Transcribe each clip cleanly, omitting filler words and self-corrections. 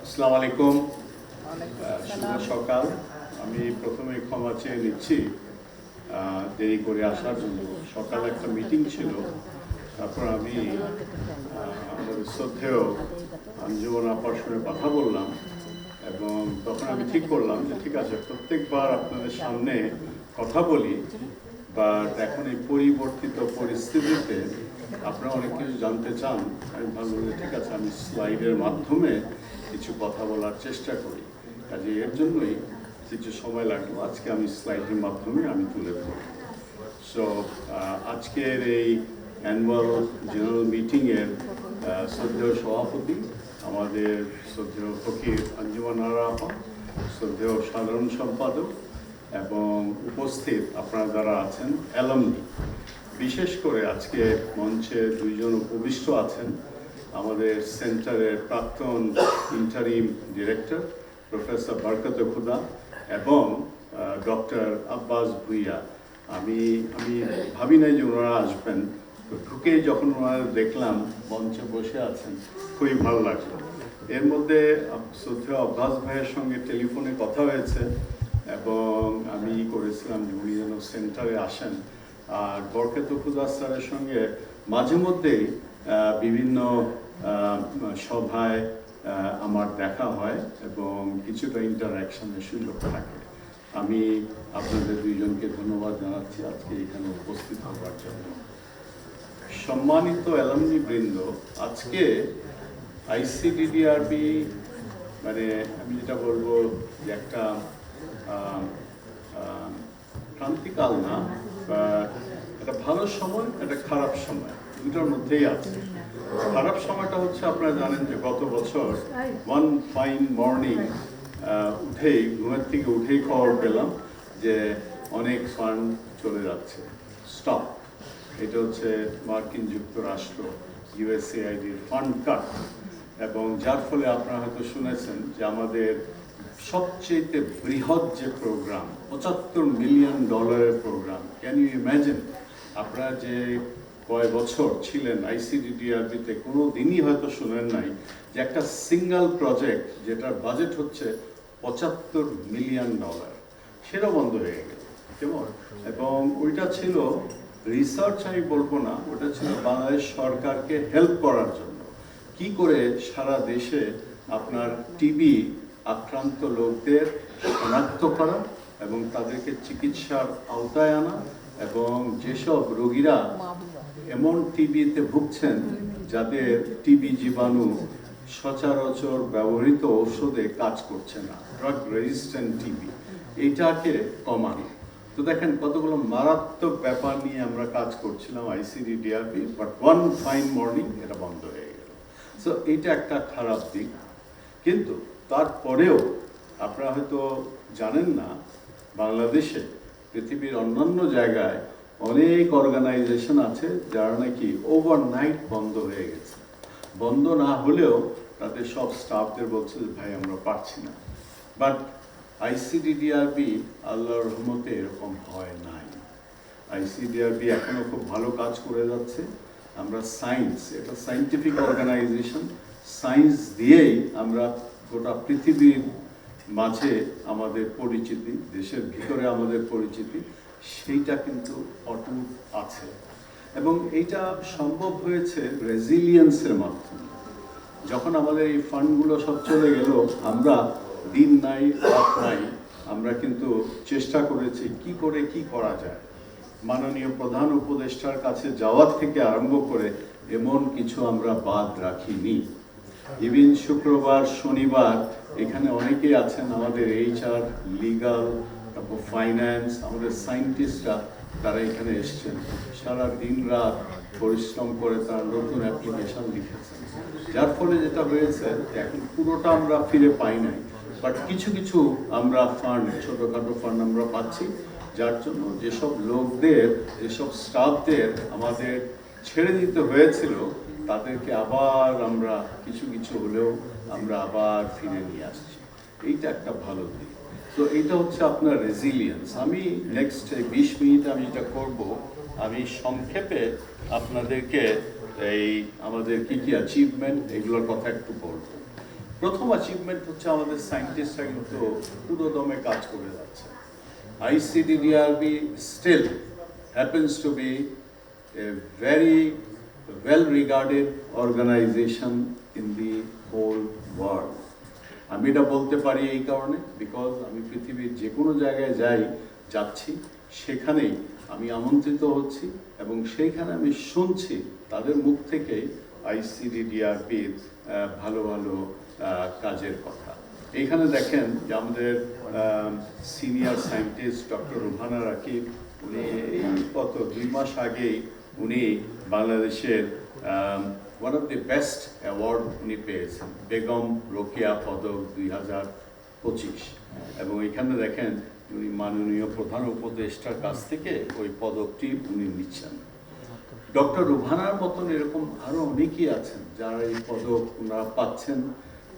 আসসালামু আলাইকুম। শুভ সকাল। আমি প্রথমে ক্ষমা চেয়ে নিচ্ছি দেরি করে আসার জন্য। সকালে একটা মিটিং ছিল, তারপর আমি আমাদের শ্রদ্ধেয় আঞ্জুমান আপার সঙ্গে কথা বললাম এবং তখন আমি ঠিক করলাম যে ঠিক আছে, প্রত্যেকবার আপনাদের সামনে কথা বলি, বাট এখন এই পরিবর্তিত পরিস্থিতিতে আপনারা অনেক কিছু জানতে চান। আমি ভাবলাম যে ঠিক আছে, আমি স্লাইডের মাধ্যমে কিছু কথা বলার চেষ্টা করি। কাজে এর জন্যই কিছু সময় লাগলো। আজকে আমি স্লাইডের মাধ্যমে আমি তুলে ধরব। সো আজকের এই অ্যানুয়াল জেনারেল মিটিংয়ের শ্রদ্ধেয় সভাপতি আমাদের শ্রদ্ধেয় ফকির আঞ্জুমান আরা আপা, শ্রদ্ধেয় সাধারণ সম্পাদক এবং উপস্থিত আপনারা যারা আছেন অ্যালামনি, বিশেষ করে আজকে মঞ্চে দুইজন উপবিষ্ট আছেন আমাদের সেন্টারের প্রাক্তন ইন্টারিম ডিরেক্টর প্রফেসর বরকত খুদা এবং ডক্টর আব্বাস ভুইয়া। আমি ভাবি নাই যে ওনারা আসবেন, তো ঢুকে যখন ওনারা দেখলাম মঞ্চে বসে আছেন খুবই ভালো লাগলো। এর মধ্যে শ্রদ্ধেয় আব্বাস ভাইয়ের সঙ্গে টেলিফোনে কথা হয়েছে এবং আমি করেছিলাম যে উনি যেন সেন্টারে আসেন। আর বরকত খুদা স্যারের সঙ্গে মাঝে মধ্যেই বিভিন্ন সভায় আমার দেখা হয় এবং কিছুটা ইন্টারাকশনের সুযোগ থাকে। আমি আপনাদের দুইজনকে ধন্যবাদ জানাচ্ছি আজকে এখানে উপস্থিত হওয়ার জন্য। সম্মানিত অ্যালামনি বৃন্দ, আজকে আইসিডিডিআরবি মানে আমি যেটা বলবো যে একটা ক্রান্তিকাল না, বা একটা ভালো সময়, একটা খারাপ সময়, দুটোর মধ্যেই আছে। খারাপ সময়টা হচ্ছে আপনারা জানেন যে গত বছর ওয়ান ফাইন মর্নিং ঘুমের থেকে উঠেই খবর পেলাম যে অনেক ফান্ড চলে যাচ্ছে, স্টপ। এটা হচ্ছে মার্কিন যুক্তরাষ্ট্র ইউএসএআইডির ফান্ড কাট, এবং যার ফলে আপনারা হয়তো শুনেছেন যে আমাদের সবচেয়ে বৃহৎ যে program, $75 million program, can you imagine? আপনারা যে কয় বছর ছিলেন আইসিডিডিআরবিতে কোনো দিনই হয়তো শুনেন নাই যে একটা সিঙ্গেল প্রজেক্ট যেটার বাজেট হচ্ছে $75 মিলিয়ন, সেটা বন্ধ হয়ে গেল। কেমন? এবং ওইটা ছিল রিসার্চ, আমি বলবো না, ওটা ছিল বাংলাদেশ সরকারকে হেল্প করার জন্য কি করে সারা দেশে আপনার টিবি আক্রান্ত লোকদের শনাক্ত করা এবং তাদেরকে চিকিৎসার আওতায় আনা, এবং যেসব রোগীরা এমন টিবিতে ভুগছেন যাদের টিবি জীবাণু সচরাচর ব্যবহৃত ঔষধে কাজ করছে না, ড্রাগ রেজিস্ট্যান্ট টিবি, এইটাকে কমানো। তো দেখেন কতগুলো মারাত্মক ব্যাপার নিয়ে আমরা কাজ করছিলাম ICDDRB, but one fine morning এটা বন্ধ হয়ে গেল। সো এইটা একটা খারাপ দিক। কিন্তু তারপরেও আপনারা হয়তো জানেন না, বাংলাদেশে পৃথিবীর অন্যান্য জায়গায় অনেক অর্গানাইজেশন আছে যারা নাকি ওভারনাইট বন্ধ হয়ে গেছে। বন্ধ না হলেও তাদের সব স্টাফদের বলছে যে ভাই আমরা পারছি না। বাট আইসিডিডিআরবি আল্লাহর রহমতে এরকম হয় নাই। আইসিডিআরবি এখনো খুব ভালো কাজ করে যাচ্ছে। আমরা সায়েন্স, এটা সায়েন্টিফিক অর্গানাইজেশন, সায়েন্স দিয়েই আমরা গোটা পৃথিবীর মাঝে আমাদের পরিচিতি, দেশের ভিতরে আমাদের পরিচিতি, সেইটা কিন্তু অটুট আছে। এবং এইটা সম্ভব হয়েছে রেজিলিয়েন্সের মাধ্যমে। যখন আমাদের এই ফান্ডগুলো সব চলে গেল, আমরা দিন নাই রাত নাই, আমরা কিন্তু চেষ্টা করেছি কি করে কি করা যায়। মাননীয় প্রধান উপদেষ্টার কাছে যাওয়ার থেকে আরম্ভ করে এমন কিছু আমরা বাদ রাখিনি। ইভিন শুক্রবার শনিবার এখানে অনেকেই আছেন আমাদের এইচআর, লিগাল, তারপর ফাইন্যান্স, আমাদের সায়েন্টিস্টরা, তারা এখানে এসছেন, সারা দিন রাত পরিশ্রম করে তারা নতুন অ্যাপ্লিকেশন লিখেছেন। যার ফলে যেটা হয়েছে এখন পুরোটা আমরা ফিরে পাই নাই, বাট কিছু কিছু আমরা ফান্ড, ছোটোখাটো ফান্ড আমরা পাচ্ছি, যার জন্য যেসব লোকদের, যেসব স্টাফদের আমাদের ছেড়ে দিতে হয়েছিল তাদেরকে আবার আমরা কিছু কিছু হলেও আমরা আবার ফিরে নিয়ে আসছি। এইটা একটা ভালো দিক। তো এইটা হচ্ছে আপনার রেজিলিয়েন্স। আমি নেক্সট 20 মিনিট আমি যেটা করব, আমি সংক্ষেপে আপনাদেরকে এই আমাদের কি কি অ্যাচিভমেন্ট এগুলোর কথা একটু বলবো। প্রথম অ্যাচিভমেন্ট হচ্ছে আমাদের সায়েন্টিস্টরা কিন্তু পুরোদমে কাজ করে যাচ্ছে। ICDDRB still happens to be a very well regarded organization in the whole world. আমি এটা বলতে পারি এই কারণে, বিকজ আমি পৃথিবীর যে কোনো জায়গায় যাচ্ছি সেখানেই আমি আমন্ত্রিত হচ্ছি এবং সেইখানে আমি শুনছি তাদের মুখ থেকেই ICDDRBর ভালো ভালো কাজের কথা। এইখানে দেখেন যে আমাদের senior scientist doctor Ruhana Rakib, উনি এই গত 2 মাস আগেই উনি বাংলাদেশের one of the best award উনি পেয়েছেন, বেগম রোকেয়া পদক 2025, এবং এখানে দেখেন উনি মাননীয় প্রধান উপদেষ্টার কাছ থেকে ওই পদকটি উনি নিচ্ছেন। ডক্টর রুহানার মতন এরকম আরও অনেকেই আছেন যারা এই পদক ওনারা পাচ্ছেন,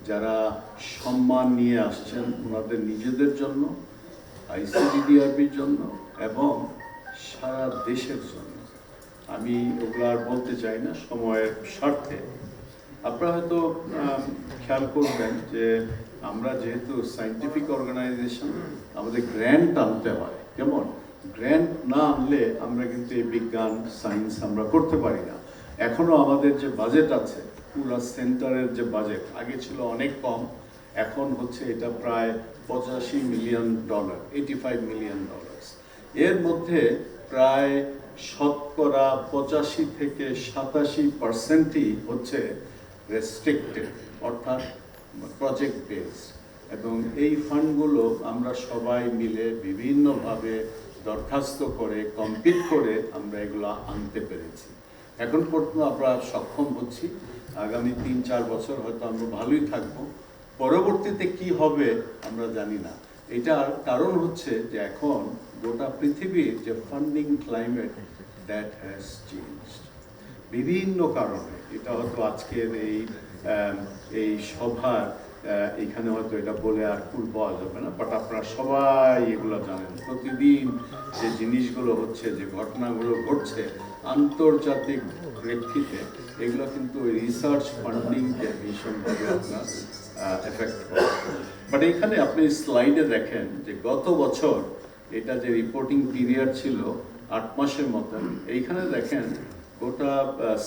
যারা সম্মান নিয়ে আসছেন ওনাদের নিজেদের জন্য, ICDDRBর জন্য এবং সারা দেশের জন্য। আমি ওগুলো আর বলতে চাই না সময়ের স্বার্থে। আপনারা হয়তো খেয়াল করবেন যে আমরা যেহেতু সায়েন্টিফিক অর্গানাইজেশন, আমাদের গ্র্যান্ট আনতে হয়। যেমন গ্র্যান্ট না আনলে আমরা কিন্তু এই বিজ্ঞান সায়েন্স আমরা করতে পারি না। এখনও আমাদের যে বাজেট আছে, পুরো সেন্টারের যে বাজেট আগে ছিল অনেক কম, এখন হচ্ছে এটা প্রায় $85 মিলিয়ন, $85 মিলিয়ন। এর মধ্যে প্রায় 85 থেকে 87% হচ্ছে রেস্ট্রিক্টেড, অর্থাৎ প্রজেক্ট বেসড, এবং এই ফান্ডগুলো আমরা সবাই মিলে বিভিন্নভাবে দরখাস্ত করে কমপ্লিট করে আমরা এগুলো আনতে পেরেছি। এখন পর্যন্ত আমরা সক্ষম হচ্ছি। আগামী 3-4 বছর হয়তো আমরা ভালোই থাকবো, পরবর্তীতে কি হবে আমরা জানি না। এটার কারণ হচ্ছে যে এখন গোটা পৃথিবীর যে funding climate, that has changed বিভিন্ন কারণে। এটা হয়তো আজকের এই সভার এখানে হয়তো এটা বলে আর ফুল পাওয়া যাবে না, বাট আপনারা সবাই এগুলো জানেন। প্রতিদিন যে জিনিসগুলো হচ্ছে, যে ঘটনাগুলো ঘটছে আন্তর্জাতিক প্রেক্ষিতে, এগুলো কিন্তু রিসার্চ ফান্ডিংকে ভীষণভাবে আপনার এফেক্ট করে। বাট এখানে আপনি স্লাইডে দেখেন যে গত বছর এটা যে রিপোর্টিং পিরিয়ড ছিল 8 মাসের মতন, এইখানে দেখেন গোটা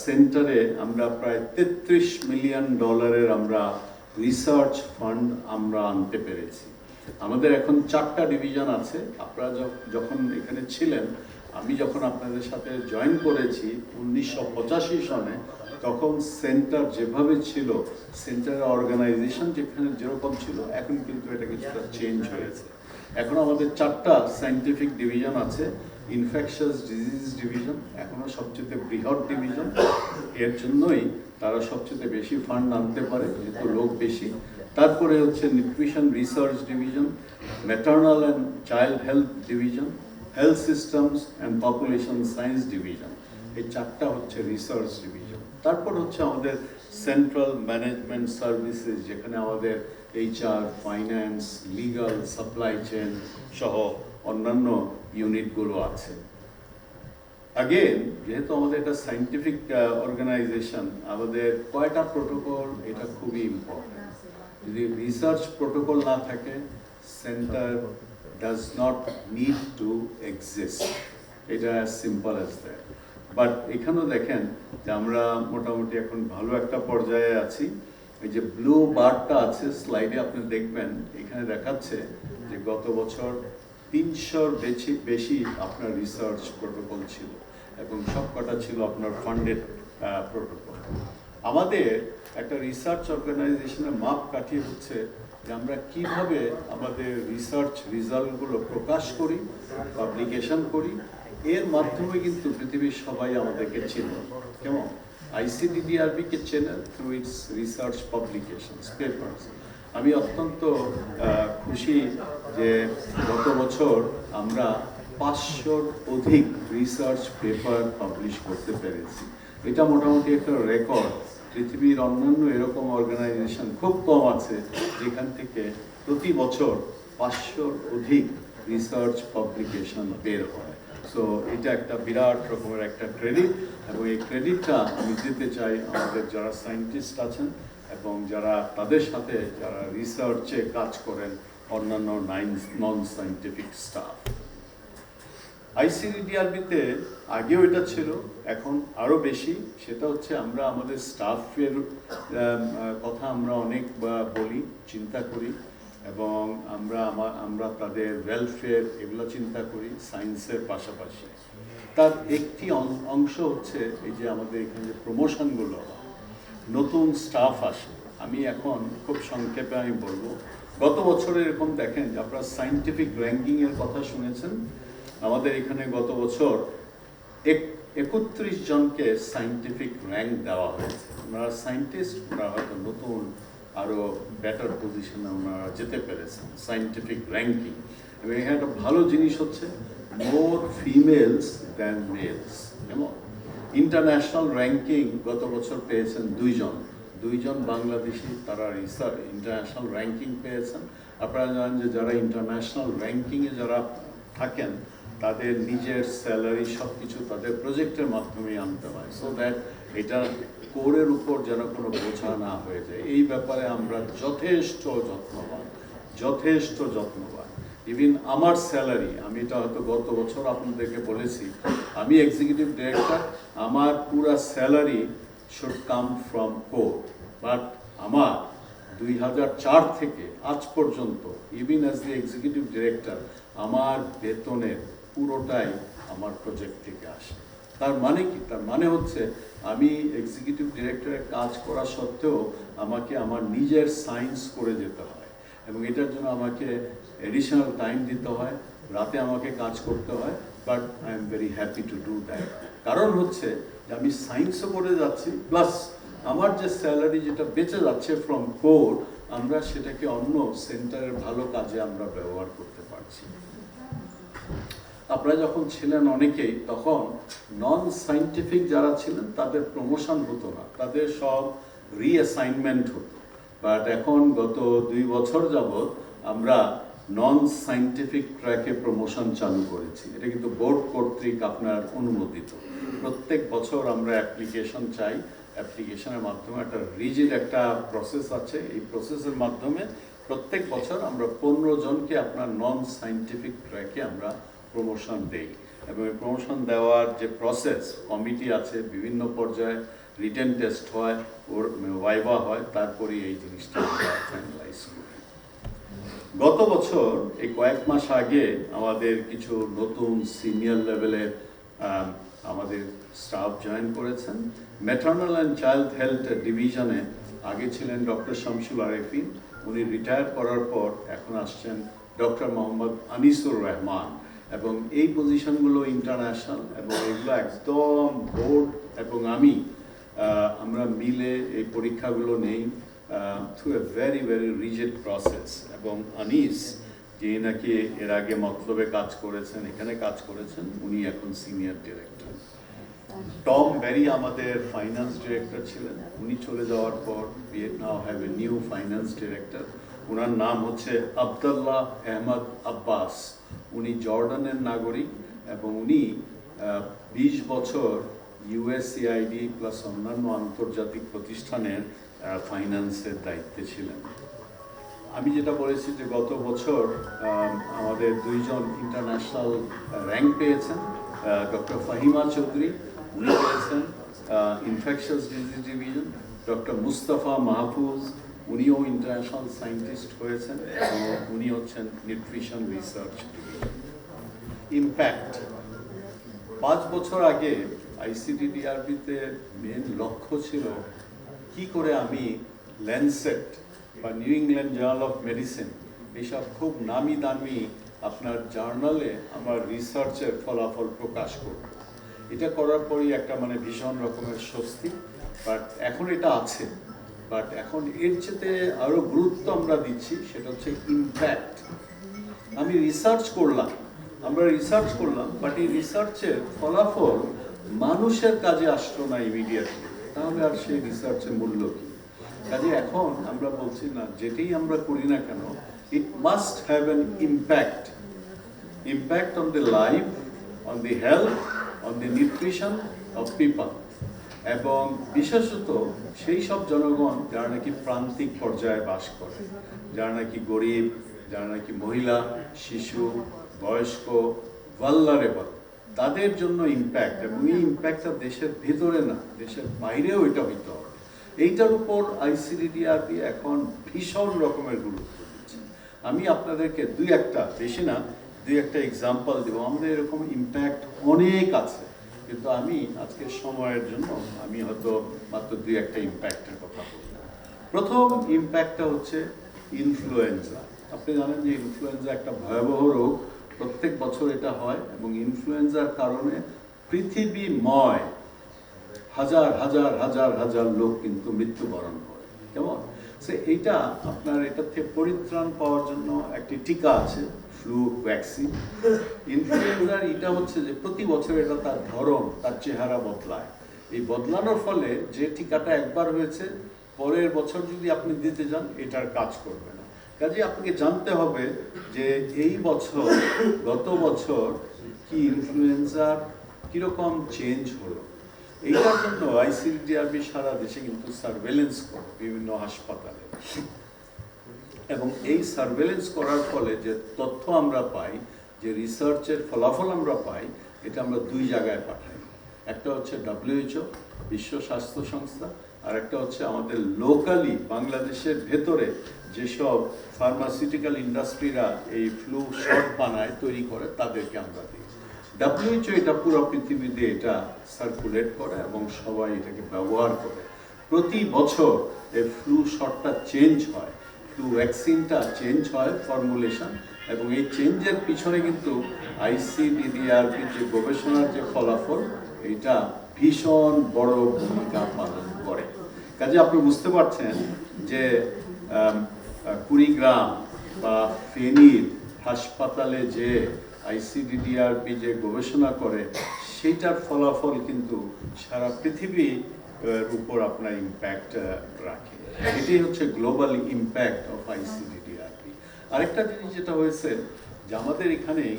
সেন্টারে আমরা প্রায় $33 মিলিয়ন আমরা রিসার্চ ফান্ড আমরা আনতে পেরেছি। আমাদের এখন 4টা ডিভিশন আছে। আপনারা যখন এখানে ছিলেন, আমি যখন আপনাদের সাথে জয়েন করেছি 1985 সনে, তখন সেন্টার যেভাবে ছিল, সেন্টারের অর্গানাইজেশন যেখানে যেরকম ছিল, এখন কিন্তু এটা কিছুটা চেঞ্জ হয়েছে। এখন আমাদের 4টা সায়েন্টিফিক ডিভিশন আছে। ইনফেকশাস ডিজিজ ডিভিশন এখনো সবচেয়ে বৃহৎ ডিভিশন, এর জন্যই তারা সবচেয়ে বেশি ফান্ড আনতে পারে, যেহেতু লোক বেশি। তারপরে হচ্ছে nutrition research division, maternal and child health division, health systems and population science division. এই 4টা হচ্ছে রিসার্চ ডিভিশন। তারপর হচ্ছে আমাদের সেন্ট্রাল ম্যানেজমেন্ট সার্ভিসেস, যেখানে আমাদের HR, finance, legal, supply chain সহ অন্যান্য ইউনিটগুলো আছে। আগেন, যেহেতু আমাদের একটা সায়েন্টিফিক অর্গানাইজেশন, আমাদের কয়টা প্রোটোকল, এটা খুবই ইম্পর্টেন্ট। যদি রিসার্চ প্রোটোকল না থাকে, centre does not need to exist. এটা as simple as that. But এখানেও দেখেন যে আমরা মোটামুটি এখন ভালো একটা পর্যায়ে আছি। এই যে ব্লু বারটা আছে স্লাইডে আপনি দেখবেন, এখানে দেখাচ্ছে যে গত বছর 300-র বেশি আপনার রিসার্চ প্রোটোকল ছিল এবং সবকটা ছিল আপনার ফান্ডেড প্রোটোকল। আমাদের একটা রিসার্চ অর্গানাইজেশনের মাপকাঠি হচ্ছে যে আমরা কিভাবে আমাদের রিসার্চ রেজাল্টগুলো প্রকাশ করি, পাবলিকেশন করি। এর মাধ্যমে কিন্তু পৃথিবীর সবাই আমাদেরকে চেনে। কেমন? ICDDRB-কে চেনে through it's research publications, papers. আমি অত্যন্ত খুশি যে গত বছর আমরা 500-র অধিক রিসার্চ পেপার পাবলিশ করতে পেরেছি। এটা মোটামুটি একটা রেকর্ড। পৃথিবীর অন্যান্য এরকম অর্গানাইজেশন খুব কম আছে যেখান থেকে প্রতি বছর 500-র অধিক রিসার্চ পাবলিকেশন বের হয়। সো এটা একটা বিরাট রকমের একটা ক্রেডিট, এবং এই ক্রেডিটটা আমি দিতে চাই আমাদের যারা সায়েন্টিস্ট আছেন এবং যারা তাদের সাথে যারা রিসার্চে কাজ করেন অন্যান্য নন সায়েন্টিফিক স্টাফ। আইসিডিডিআরবিতে আগেও এটা ছিল, এখন আরও বেশি। সেটা হচ্ছে আমরা আমাদের স্টাফের কথা আমরা অনেক বলি, চিন্তা করি, এবং আমরা তাদের ওয়েলফেয়ার এগুলো চিন্তা করি সায়েন্সের পাশাপাশি। তার একটি অংশ হচ্ছে এই যে আমাদের এখানে যে প্রমোশনগুলো, নতুন স্টাফ আসে। আমি এখন খুব সংক্ষেপে আমি বলবো, গত বছরে এরকম দেখেন যে আপনারা সায়েন্টিফিক র্যাঙ্কিংয়ের কথা শুনেছেন। আমাদের এখানে গত বছর 31 জনকে সায়েন্টিফিক র্যাঙ্ক দেওয়া হয়েছে। ওনারা সায়েন্টিস্ট, ওনারা হয়তো নতুন আরও বেটার পজিশনে ওনারা যেতে পেরেছেন সায়েন্টিফিক র্যাঙ্কিং। এবং এখানে একটা ভালো জিনিস হচ্ছে মোর ফিমেলস দ্যান মেলস। এবং ইন্টারন্যাশনাল র্যাঙ্কিং গত বছর পেয়েছেন দুইজন বাংলাদেশি, তারা রিসার্চ ইন্টারন্যাশনাল র্যাঙ্কিং পেয়েছেন। আপনারা জানেন যে যারা ইন্টারন্যাশনাল র্যাঙ্কিংয়ে যারা থাকেন তাদের নিজের স্যালারি সব কিছু তাদের প্রজেক্টের মাধ্যমে আনতে হয়, সো দ্যাট এটা কোরের উপর যেন কোনো বোঝা না হয়ে যায়। এই ব্যাপারে আমরা যথেষ্ট যত্নবান। ইভিন আমার স্যালারি, আমি এটা হয়তো গত বছর আপনাদেরকে বলেছি, আমি এক্সিকিউটিভ ডিরেক্টর, আমার পুরা salary should come from core, but আমার 2004 থেকে আজ পর্যন্ত even as the executive director আমার বেতনের পুরোটাই আমার প্রজেক্ট থেকে আসে। তার মানে কি? তার মানে হচ্ছে আমি এক্সিকিউটিভ ডিরেক্টরের কাজ করা সত্ত্বেও আমাকে আমার নিজের সায়েন্স করে যেতে হয়, এবং এটার জন্য আমাকে এডিশনাল টাইম দিতে হয়, রাতে আমাকে কাজ করতে হয়, but I am very happy to do that. কারণ হচ্ছে যে আমি সায়েন্সও করে যাচ্ছি, প্লাস আমার যে স্যালারি যেটা বেঁচে যাচ্ছে ফ্রম কোর, আমরা সেটাকে অন্য সেন্টারের ভালো কাজে আমরা ব্যবহার করতে পারছি। আপনারা যখন ছিলেন অনেকেই, তখন নন সায়েন্টিফিক যারা ছিলেন তাদের প্রমোশন হতো না, তাদের সব রিঅ্যাসাইনমেন্ট হতো। বাট এখন গত 2 বছর যাবৎ আমরা নন সায়েন্টিফিক ট্র্যাকে প্রমোশন চালু করেছি। এটা কিন্তু বোর্ড কর্তৃক আপনার অনুমোদিত। প্রত্যেক বছর আমরা অ্যাপ্লিকেশন চাই, অ্যাপ্লিকেশনের মাধ্যমে একটা রিজিড একটা প্রসেস আছে, এই প্রসেসের মাধ্যমে প্রত্যেক বছর আমরা 15 জনকে আপনার নন সায়েন্টিফিক ট্র্যাকে আমরা প্রমোশন দেই। এবং এই প্রমোশন দেওয়ার যে প্রসেস, কমিটি আছে, বিভিন্ন পর্যায়ে রিটেন টেস্ট হয়, ওর ভাইভা হয়, তারপরে এই জিনিসটা আমরা ফাইনালাইজ করি। গত বছর এই কয়েক মাস আগে আমাদের কিছু নতুন সিনিয়র লেভেলের আমাদের স্টাফ জয়েন করেছেন। ম্যাটার্নাল অ্যান্ড চাইল্ড হেলথ ডিভিশনে আগে ছিলেন ডক্টর শামসুল আরেফিন, উনি রিটায়ার করার পর এখন আসছেন ডক্টর মোহাম্মদ আনিসুর রহমান। এবং এই পজিশনগুলো ইন্টারন্যাশনাল, এবং এগুলো একদম বোর্ড এবং আমরা মিলে এই পরীক্ষাগুলো নেই through a very rigid process. এবং আনিস, যে নাকি এর আগে মতলবে কাজ করেছেন, এখানে কাজ করেছেন, উনি এখন সিনিয়র ডিরেক্টর। টম ব্যারি আমাদের ফাইন্যান্স ডিরেক্টর ছিলেন, উনি চলে যাওয়ার পর we now have a new finance director। ওনার নাম হচ্ছে আব্দুল্লাহ আহমদ আব্বাস। উনি জর্ডানের নাগরিক, এবং উনি 20 বছর ইউএসএআইডি প্লাস অন্যান্য আন্তর্জাতিক প্রতিষ্ঠানের ফাইন্যান্সের দায়িত্বে ছিলেন। আমি যেটা বলেছি যে গত বছর আমাদের 2 জন ইন্টারন্যাশনাল র্যাঙ্ক পেয়েছেন। ডক্টর ফাহিমা চৌধুরী, উনি পেয়েছেন infectious disease division. Doctor Mustafa Mahfuz, উনিও ইন্টারন্যাশনাল সায়েন্টিস্ট হয়েছেন, এবং উনি হচ্ছেন নিউট্রিশন রিসার্চ ডিভিশন। ইম্প্যাক্ট, 5 বছর আগে আইসিডিডিআরবিতে মেন লক্ষ্য ছিল কি করে আমি ল্যান্সেট বা new England journal of medicine, এইসব খুব নামি দামি আপনার জার্নালে আমার রিসার্চের ফলাফল প্রকাশ করব। এটা করার পরই একটা ভীষণ রকমের স্বস্তি। বাট এখন এটা আছে, বাট এখন এর চেয়ে আরও গুরুত্ব আমরা দিচ্ছি, সেটা হচ্ছে ইম্প্যাক্ট। আমরা রিসার্চ করলাম, বাট এই রিসার্চের ফলাফল মানুষের কাজে আসলো না ইমিডিয়েটলি, তাহলে আর সেই রিসার্চের মূল্য কী? কাজে এখন আমরা বলছি না, যেটাই আমরা করি না কেন, it must have an impact on the life, on the health, on the nutrition of people. এবং বিশেষত সেই সব জনগণ যারা নাকি প্রান্তিক পর্যায়ে বাস করে, যারা নাকি গরিব, যারা নাকি মহিলা, শিশু, বয়স্ক, ভালনারেবল, তাদের জন্য ইম্প্যাক্ট, এবং এই ইম্প্যাক্টটা দেশের ভিতরে না, দেশের বাইরেও এটা হইতে হবে। এইটার উপর আইসিডিডিআরবি এখন ভীষণ রকমের গুরুত্ব দিচ্ছে। আমি আপনাদেরকে বেশি না, দুই একটা এক্সাম্পল দেবো। আমাদের এরকম ইম্প্যাক্ট অনেক আছে, কিন্তু আমি আজকে সময়ের জন্য আমি হয়তো মাত্র দুই একটা ইম্প্যাক্টের কথা বলব। প্রথম ইম্প্যাক্টটা হচ্ছে ইনফ্লুয়েঞ্জা। আপনি জানেন যে ইনফ্লুয়েঞ্জা একটা ভয়াবহ রোগ, প্রত্যেক বছর এটা হয়, এবং ইনফ্লুয়েঞ্জার কারণে পৃথিবীময় হাজার হাজার হাজার হাজার লোক কিন্তু মৃত্যুবরণ করে। কেমন এইটা আপনার এটা থেকে পরিত্রাণ পাওয়ার জন্য একটি টিকা আছে, ফ্লু ভ্যাকসিন। ইনফ্লুয়েঞ্জার এটা হচ্ছে যে প্রতি বছর এটা তার ধরন, তার চেহারা বদলায়। এই বদলানোর ফলে যে টিকাটা একবার হয়েছে, পরের বছর যদি আপনি দিতে যান এটার কাজ করবে না। কাজে আপনাকে জানতে হবে যে এই বছর, গত বছর কি ইনফ্লুয়েঞ্জার কিরকম চেঞ্জ হলো। এইটার জন্য আইসিডিআরবি সারা দেশে কিন্তু সার্ভেলেন্স করে বিভিন্ন হাসপাতালে, এবং এই সার্ভেলেন্স করার ফলে যে তথ্য আমরা পাই, যে রিসার্চের ফলাফল আমরা পাই, এটা আমরা দুই জায়গায় পাঠাই। একটা হচ্ছে WHO, বিশ্ব স্বাস্থ্য সংস্থা, আর একটা হচ্ছে আমাদের লোকালি বাংলাদেশের ভেতরে যেসব ফার্মাসিউটিক্যাল ইন্ডাস্ট্রিরা এই ফ্লু শট বানায়, তৈরি করে, তাদেরকে আমরা দিই। WHO এটা পুরো পৃথিবীতে এটা সার্কুলেট করে এবং সবাই এটাকে ব্যবহার করে। প্রতি বছর এই ফ্লু শটটা চেঞ্জ হয়, ফ্লু ভ্যাকসিনটা চেঞ্জ হয় ফর্মুলেশন, এবং এই চেঞ্জের পিছনে কিন্তু আইসিডিডিআরবি যে গবেষণার যে ফলাফল, এটা ভীষণ বড় ভূমিকা পালন করে। কাজে আপনি বুঝতে পারছেন যে কুড়িগ্রাম বা ফেনীর হাসপাতালে যে আইসিডিডিআরবি যে গবেষণা করে, সেইটার ফলাফল কিন্তু সারা পৃথিবীর উপর আপনার ইম্প্যাক্ট রাখে। এটাই হচ্ছে গ্লোবাল ইম্প্যাক্ট অফ আইসিডিডিআরবি। আরেকটা জিনিস যেটা হয়েছে, যে আমাদের এখানেই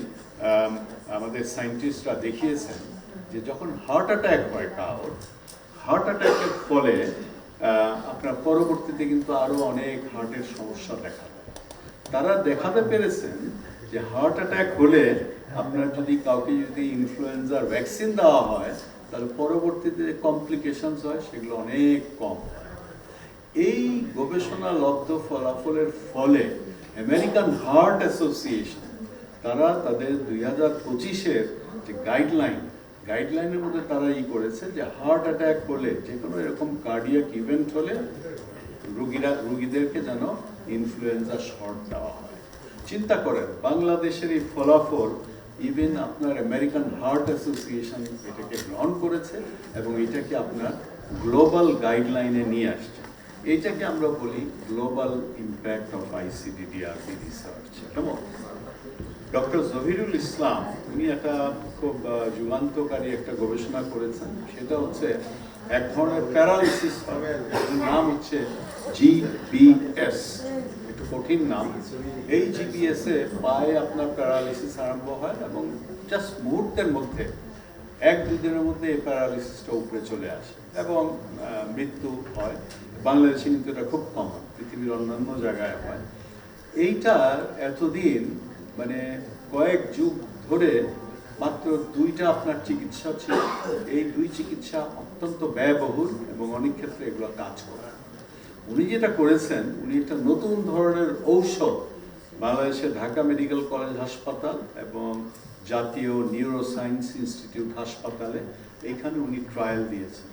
আমাদের সায়েন্টিস্টরা দেখিয়েছেন যে যখন হার্ট অ্যাটাক হয় কারোর, হার্ট অ্যাটাকের ফলে আপনার পরবর্তীতে কিন্তু আরও অনেক হার্টের সমস্যা দেখা দেয়। তারা দেখাতে পেরেছেন যে হার্ট অ্যাটাক হলে আপনার যদি কাউকে যদি ইনফ্লুয়েঞ্জার ভ্যাকসিন দেওয়া হয়, তাহলে পরবর্তীতে যে কমপ্লিকেশনস হয় সেগুলো অনেক কম হয়। এই গবেষণালব্ধ ফলাফলের ফলে আমেরিকান হার্ট অ্যাসোসিয়েশন তারা তাদের 2025-এর যে গাইডলাইনের মধ্যে তারা করেছে যে হার্ট অ্যাটাক হলে, যে কোনো এরকম কার্ডিয়াক ইভেন্ট হলে রুগীদেরকে যেন ইনফ্লুয়েঞ্জা শট দেওয়া হয়। চিন্তা করেন বাংলাদেশের এই ফলাফল, ইভেন আপনার আমেরিকান হার্ট অ্যাসোসিয়েশন এটাকে গ্রহণ করেছে এবং এটাকে আপনার গ্লোবাল গাইডলাইনে নিয়ে আসছে। এইটাকে আমরা বলি global impact of ICDDRB research. কেমন ডক্টর জহিরুল ইসলাম উনি একটা খুব যুগান্তকারী একটা গবেষণা করেছেন, সেটা হচ্ছে এক ধরনের প্যারালিসিস হবে, নাম হচ্ছে GBS, একটু কঠিন নাম। এই GBS এ পায়ে আপনার প্যারালিসিস আরম্ভ হয় এবং জাস্ট মুহূর্তের মধ্যে 1-2 দিনের মধ্যে এই প্যারালিসিসটা উপরে চলে আসে এবং মৃত্যু হয়। বাংলাদেশে কিন্তু এটা খুব কমন, পৃথিবীর অন্যান্য জায়গায় হয়। এইটার এতদিন মানে কয়েক যুগ ধরে মাত্র 2টা আপনার চিকিৎসা ছিল। এই 2 চিকিৎসা অত্যন্ত ব্যয়বহুল এবং অনেক ক্ষেত্রে এগুলো কাজ করে। উনি যেটা করেছেন, উনি একটা নতুন ধরনের ঔষধ বাংলাদেশের ঢাকা মেডিকেল কলেজ হাসপাতাল এবং জাতীয় নিউরোসায়েন্স ইনস্টিটিউট হাসপাতালে এইখানে উনি ট্রায়াল দিয়েছেন।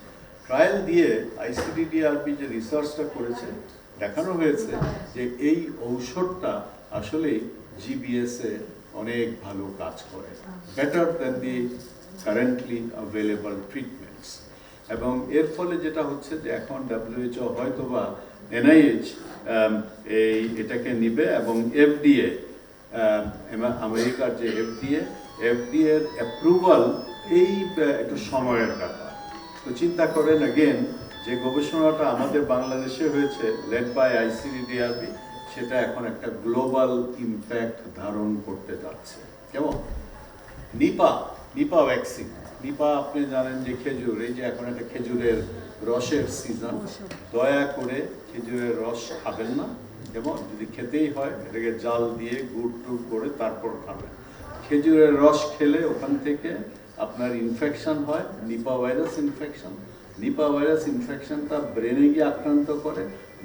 ট্রায়াল দিয়ে আইসিডিডিআরবি যে রিসার্চটা করেছে, দেখানো হয়েছে যে এই ঔষধটা আসলেই GBS-এ অনেক ভালো কাজ করে, better than the currently available treatments. এবং এর ফলে যেটা হচ্ছে যে এখন WHO হয়তোবা NIH এটাকে নিবে এবং FDA আমেরিকার যে FDA এর অ্যাপ্রুভাল এই একটু সময়ের ব্যাপার। তো চিন্তা করেন অ্যাগেন যে গবেষণাটা আমাদের বাংলাদেশে হয়েছে লেড বাই আইসিডিডিআরবি, সেটা এখন একটা গ্লোবাল ইম্প্যাক্ট ধারণ করতে যাচ্ছে। কেমন নিপা ভ্যাকসিন, নিপা আপনি জানেন যে খেজুর, এই যে এখন একটা খেজুরের রসের সিজন, দয়া করে খেজুরের রস খাবেন না, এবং যদি খেতেই হয় এটাকে জাল দিয়ে গুড় টুড় করে তারপর খাবেন। খেজুরের রস খেলে ওখান থেকে আপনার ইনফেকশন হয়, নিপা ভাইরাস ইনফেকশন। নিপা ভাইরাস ইনফেকশনটা ব্রেনে গিয়ে আক্রান্ত করে,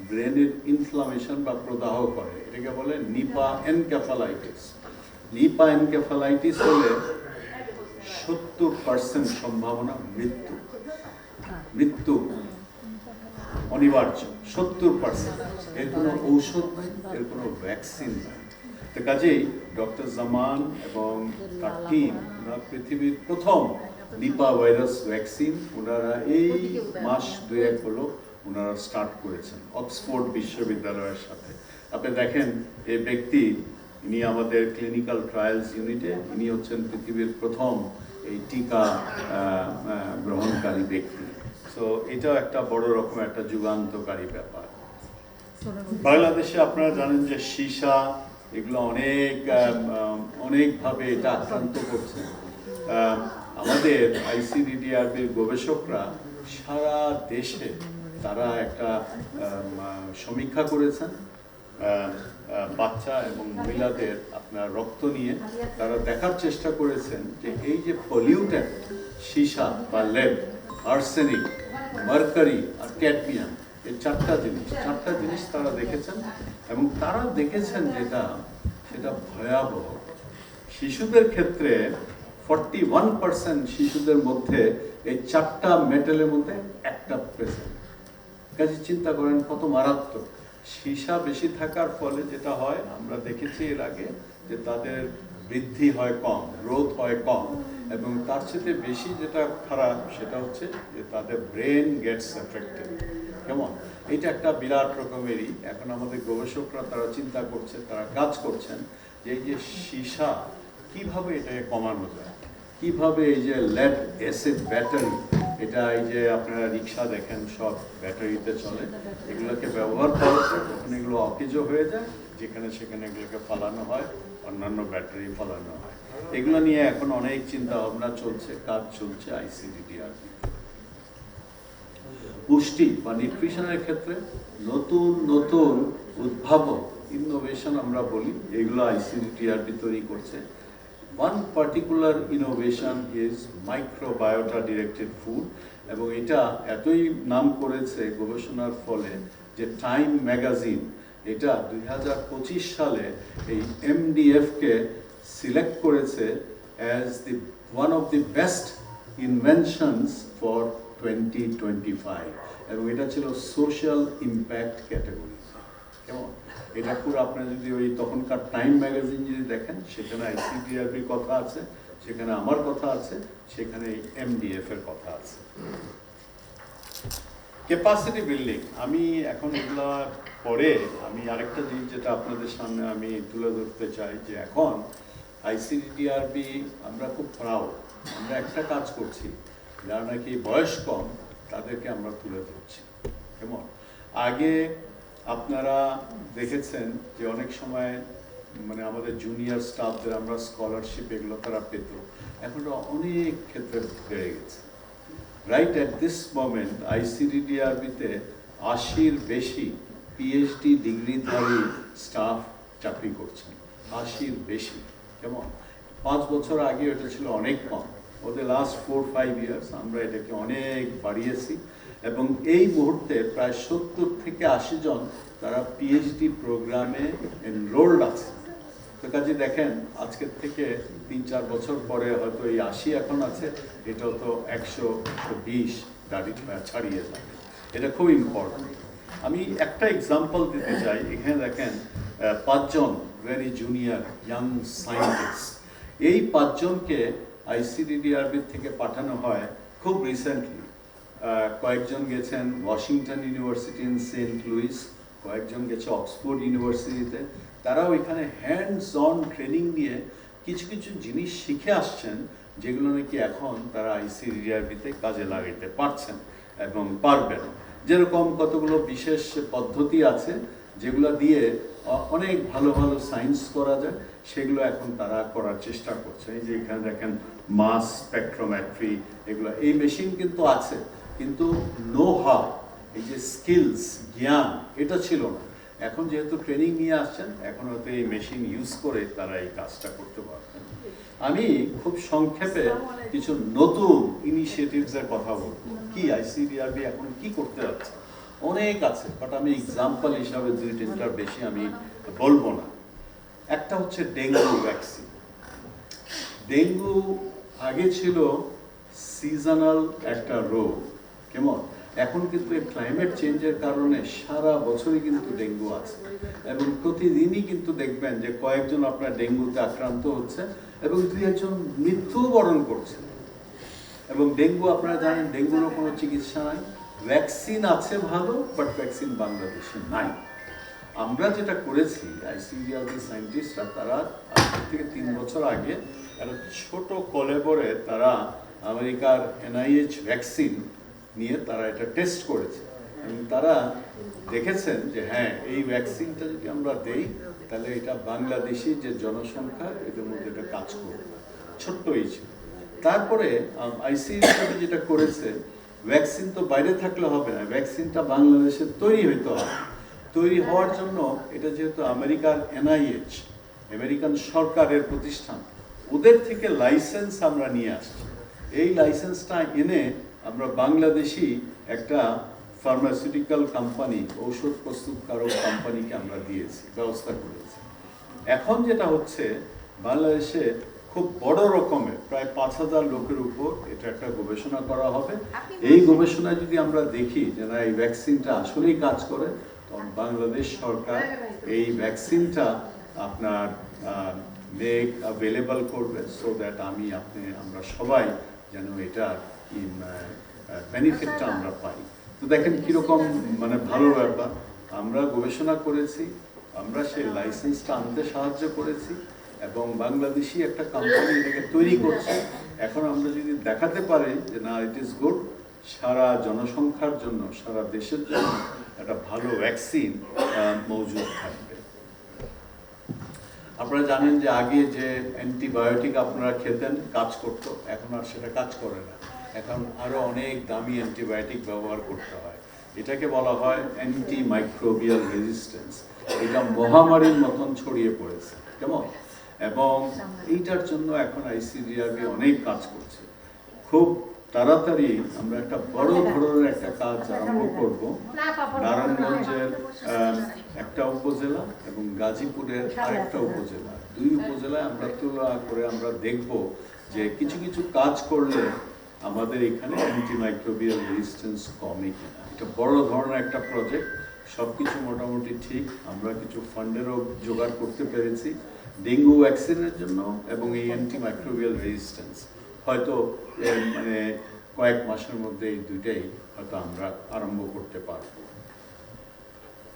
ব্রেনের ইনফ্লামেশন বা প্রদাহ করে, এটাকে বলে নিপা এনকেফালাইটিস। নিপা এনকেফালাইটিস হলে 70% সম্ভাবনা মৃত্যু অনিবার্য, 70%। এর কোনো ঔষধ নাই, এর কোনো ভ্যাকসিন নাই। তো কাজেই ডক্টর জামান এবং তার টিম, ওনারা পৃথিবীর প্রথম নিপা ভাইরাস ভ্যাকসিন ওনারা এই মাস 2-1 হলো ওনারা স্টার্ট করেছেন অক্সফোর্ড বিশ্ববিদ্যালয়ের সাথে। আপনি দেখেন এই ব্যক্তি, ইনি আমাদের ক্লিনিক্যাল ট্রায়ালস ইউনিটে, ইনি হচ্ছেন পৃথিবীর প্রথম এই টিকা গ্রহণকারী ব্যক্তি। সো এটাও একটা বড় রকম একটা যুগান্তকারী ব্যাপার। বাংলাদেশে আপনারা জানেন যে সীসা এগুলো অনেকভাবে এটা আক্রান্ত করছে। আমাদের আইসিডিডিআরবির গবেষকরা সারা দেশে তারা একটা সমীক্ষা করেছেন বাচ্চা এবং মহিলাদের আপনার রক্ত নিয়ে। তারা দেখার চেষ্টা করেছেন যে এই যে পলিউটেন্ট সীসা বা লেড, আর্সেনিক, মার্কারি আর ক্যাডমিয়াম, এই চারটা জিনিস তারা দেখেছেন, এবং তারা দেখেছেন সেটা ভয়াবহ। শিশুদের ক্ষেত্রে 41% শিশুদের মধ্যে এই চারটা মেটালের মধ্যে একটা প্রেজেন্ট। কাজে চিন্তা করেন কত মারাত্মক। সীসা বেশি থাকার ফলে যেটা হয়, আমরা দেখেছি এর আগে যে তাদের বৃদ্ধি হয় কম, গ্রোথ হয় কম, এবং তার সাথে বেশি যেটা খারাপ সেটা হচ্ছে যে তাদের ব্রেন গেটস এফেক্টেড। কেমন? এটা একটা বিরাট রকমেরই। এখন আমাদের গবেষকরা তারা চিন্তা করছে, তারা কাজ করছেন যে এই যে সীসা কিভাবে এটাকে কমানো যায়, কিভাবে এই যে লেড অ্যাসিড ব্যাটারি, এটা এই যে আপনারা রিক্সা দেখেন সব ব্যাটারিতে চলে, এগুলোকে ব্যবহার করা যায়, যখন এগুলো অকেজো হয়ে যায় যেখানে সেখানে এগুলোকে ফালানো হয়, অন্যান্য ব্যাটারি ফালানো হয়। এগুলো নিয়ে এখন অনেক চিন্তা ভাবনা চলছে, কাজ চলছে আইসিডিডিআরবি। পুষ্টি বা নিউট্রিশনের ক্ষেত্রে নতুন নতুন উদ্ভাবন, ইনোভেশন আমরা বলি, এগুলো আইসিডিডিআরবি তৈরি করছে। One particular innovation is microbiota directed food, এবং এটা এতই নাম করেছে গবেষণার ফলে যে টাইম ম্যাগাজিন এটা 2025 সালে এই MDF-কে সিলেক্ট করেছে as one of the best inventions for 2025, এবং এটা ছিল সোশ্যাল ইম্প্যাক্ট ক্যাটাগরি। কেমন? এটা পুরো আপনারা যদি ওই তখনকার টাইম ম্যাগাজিন যদি দেখেন, সেখানে আইসিডিআরবির কথা আছে, সেখানে আমার কথা আছে, সেখানে MDF এর কথা আছে। ক্যাপাসিটি বিল্ডিং, আমি এখন এগুলা পরে আমি আরেকটা জিনিস যেটা আপনাদের সামনে আমি তুলে ধরতে চাই যে এখন আইসিডিআরবি আমরা খুব প্রাউড, আমরা একটা কাজ করছি, যারা নাকি বয়স কম তাদেরকে আমরা তুলে ধরছি। কেমন? আগে আপনারা দেখেছেন যে অনেক সময় মানে আমাদের জুনিয়র স্টাফদের আমরা স্কলারশিপ এগুলো তারা পেত, এখন অনেক ক্ষেত্রে বেড়ে গেছে। রাইট অ্যাট দিস মোমেন্ট আইসিডিডিআরবিতে 80-র বেশি পিএইচডি ডিগ্রিধারী স্টাফ চাকরি করছেন, 80-র বেশি। কেমন? 5 বছর আগে এটা ছিল অনেক কম। ওদের লাস্ট 4-5 ইয়ার্স আমরা এটাকে অনেক বাড়িয়েছি, এবং এই মুহূর্তে প্রায় 70 থেকে 80 জন তারা পিএইচডি প্রোগ্রামে এনরোল্ড আছে। তো কাজে দেখেন আজকের থেকে 3-4 বছর পরে হয়তো এই 80 এখন আছে, এটাও তো 100-120 ছাড়িয়ে যাবে। এটা খুব ইম্পর্টেন্ট। আমি একটা এক্সাম্পল দিতে চাই। এখানে দেখেন 5 জন ভেরি জুনিয়র ইয়াং সায়েন্টিস্ট। এই 5 জনকে আইসিডিডিআরবি থেকে পাঠানো হয় খুব রিসেন্টলি। কয়েকজন গেছেন Washington University in Saint Louis, কয়েকজন গেছে অক্সফোর্ড ইউনিভার্সিটিতে। তারাও এখানে হ্যান্ডস অন ট্রেনিং নিয়ে কিছু কিছু জিনিস শিখে আসছেন, যেগুলো নাকি এখন তারা আইসিডিআরবিতে কাজে লাগাইতে পারছেন এবং পারবেন। যেরকম কতগুলো বিশেষ পদ্ধতি আছে যেগুলো দিয়ে অনেক ভালো ভালো সায়েন্স করা যায়, সেগুলো এখন তারা করার চেষ্টা করছে। এই যে এখানে দেখেন মাস স্পেকট্রোমেট্রি, এগুলো এই মেশিন কিন্তু আছে, কিন্তু নো হাউ, এই যে স্কিলস, জ্ঞান, এটা ছিল না। এখন যেহেতু ট্রেনিং নিয়ে আসছেন, এখন হয়তো এই মেশিন ইউজ করে তারা এই কাজটা করতে পারবেন। আমি খুব সংক্ষেপে কিছু নতুন ইনিশিয়েটিভসের কথা বলবো। কি আইসিডিআরবি এখন কি করতে যাচ্ছে, অনেক আছে, বাট আমি এক্সাম্পল হিসাবে 2-3টার বেশি আমি বলবো না। একটা হচ্ছে ডেঙ্গু ভ্যাকসিন। ডেঙ্গু আগে ছিল সিজনাল একটা রোগ, কেমন, এখন কিন্তু এই ক্লাইমেট চেঞ্জের কারণে সারা বছরই কিন্তু ডেঙ্গু আছে, এবং প্রতিদিনই কিন্তু দেখবেন যে কয়েকজন আপনার ডেঙ্গুতে আক্রান্ত হচ্ছে এবং 2-1জন মৃত্যুবরণ করছে। এবং ডেঙ্গু আপনারা জানেন, ডেঙ্গুরও কোনো চিকিৎসা নাই, ভ্যাকসিন আছে ভালো, বাট ভ্যাকসিন বাংলাদেশে নাই। আমরা যেটা করেছি, আইসিডিআরবি সায়েন্টিস্টরা, তারা আজ থেকে 3 বছর আগে একটা ছোট কোলাবরে তারা আমেরিকার NIH ভ্যাকসিন নিয়ে তারা এটা টেস্ট করেছে, এবং তারা দেখেছেন যে হ্যাঁ, এই ভ্যাকসিনটা যদি আমরা দেই তাহলে এটা বাংলাদেশি যে জনসংখ্যা, এদের মধ্যে এটা কাজ করবে, ছোট্টই ছিল। তারপরে আইসিডিআরবি যেটা করেছে, ভ্যাকসিন তো বাইরে থাকলে হবে না, ভ্যাকসিনটা বাংলাদেশে তৈরি হইতে হবে। তৈরি হওয়ার জন্য এটা যেহেতু আমেরিকার NIH, আমেরিকান সরকারের প্রতিষ্ঠান, ওদের থেকে লাইসেন্স আমরা নিয়ে আসছি। এই লাইসেন্সটা এনে আমরা বাংলাদেশি একটা ফার্মাসিউটিক্যাল কোম্পানি, ঔষধ প্রস্তুতকারক কোম্পানিকে আমরা দিয়েছি, ব্যবস্থা করেছি। এখন যেটা হচ্ছে, বাংলাদেশে খুব বড় রকমের প্রায় 5,000 লোকের উপর এটা একটা গবেষণা করা হবে। এই গবেষণায় যদি আমরা দেখি যে না, এই ভ্যাকসিনটা আসলেই কাজ করে, তখন বাংলাদেশ সরকার এই ভ্যাকসিনটা আপনার মেক অ্যাভেলেবল করবে, সো দ্যাট আমরা সবাই যেন এটা বেনিফিটটা আমরা পাই। তো দেখেন কীরকম মানে ভালো ব্যাপার, আমরা গবেষণা করেছি, আমরা সেই লাইসেন্সটা আনতে সাহায্য করেছি, এবং বাংলাদেশি একটা কোম্পানি এটাকে তৈরি করছে। এখন আমরা যদি দেখাতে পারি যে না, ইট ইজ গুড, সারা জনসংখ্যার জন্য, সারা দেশের জন্য একটা ভালো ভ্যাকসিন মজুদ থাকবে। আপনারা জানেন যে আগে যে অ্যান্টিবায়োটিক আপনারা খেতেন, কাজ করতো, এখন আর সেটা কাজ করে না, এখন আরো অনেক দামি অ্যান্টিবায়োটিক ব্যবহার করতে হয়। এটাকে বলা হয় অ্যান্টিমাইক্রোবিয়াল রেজিস্ট্যান্স। এটা মহামারীর মতন ছড়িয়ে পড়েছে, কেমন, এবং এইটার জন্য এখন আইসিডিআরবি অনেক কাজ করছে। খুব তাড়াতাড়ি আমরা একটা বড় ধরনের একটা কাজ আরম্ভ করব। নারায়ণগঞ্জের একটা উপজেলা এবং গাজীপুরের আরেকটা উপজেলা, 2 উপজেলায় আমরা তুলনা করে আমরা দেখব যে কিছু কিছু কাজ করলে আমাদের এখানে অ্যান্টিমাইক্রোবিয়াল রেজিস্ট্যান্স কমে কিনা। এটা বড় ধরনের একটা প্রজেক্ট, সব কিছু মোটামুটি ঠিক, আমরা কিছু ফান্ডেরও জোগাড় করতে পেরেছি ডেঙ্গু ভ্যাকসিনের জন্য, এবং এই অ্যান্টিমাইক্রোবিয়াল রেজিস্ট্যান্স হয়তো মানে কয়েক মাসের মধ্যে এই দুইটাই হয়তো আমরা আরম্ভ করতে পারব।